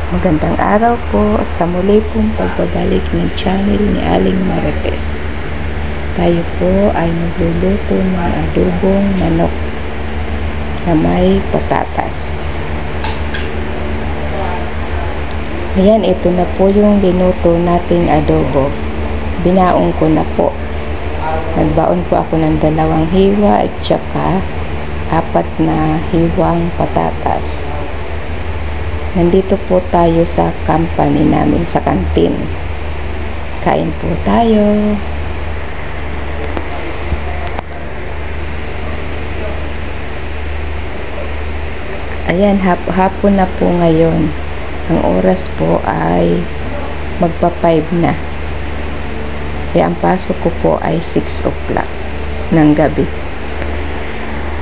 magandang araw po sa muli pong pagbabalik ng channel ni Aling Marites. Tayo po ay magluluto ng adobong manok na may patatas. Ayan, ito na po yung linuto nating adobo. Binaon ko na po. Nagbaon po ako ng 2 hiwa at saka 4 na hiwang patatas. Nandito po tayo sa company namin sa kantin. Kain po tayo. Ayan, hapon na po ngayon. Ang oras po ay magpa-5 na. Kaya ang pasok ko po ay 6 o'clock ng gabi.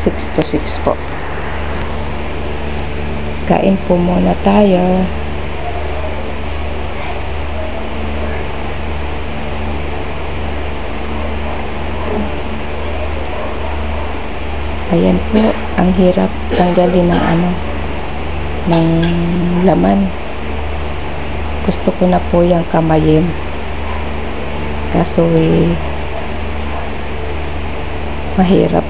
6 to 6 po. Kain po muna tayo. Ayan po, ang hirap tanggalin ng laman. Gusto ko na po yung kamayin. Kaso mahirap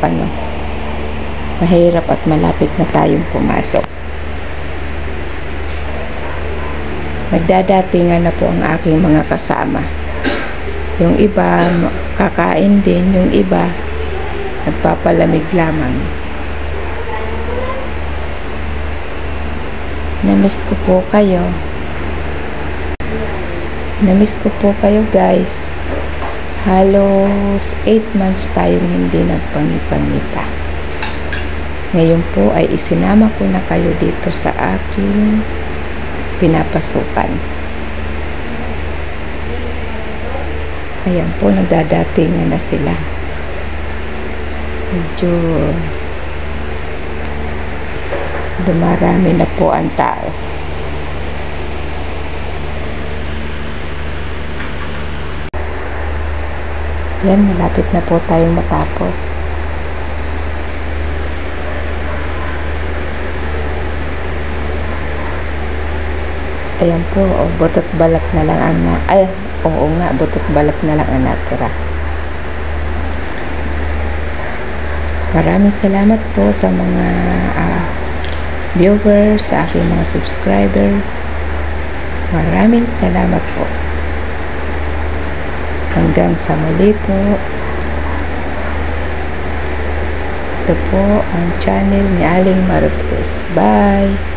mahirap at malapit na tayong pumasok. Nagdadatingan na po ang aking mga kasama. Yung iba kakain din, yung iba nagpapalamig lamang. Namiss ko po kayo. Namiss ko po kayo, guys. Halos 8 months tayong hindi nagpangipangita. Ngayon po ay isinama ko na kayo dito sa aking pinapasukan. Ayan po, nagdadatingan na sila. Medyo dumarami na po ang tao. Yan, malapit na po tayong matapos. Ayan po, butot balat na lang ang butot balat na lang ang natira. Maraming salamat po sa mga viewers, sa aking mga subscriber. Maraming salamat po. Hanggang sa muli po. Ito po ang channel ni Aling Marites. Bye!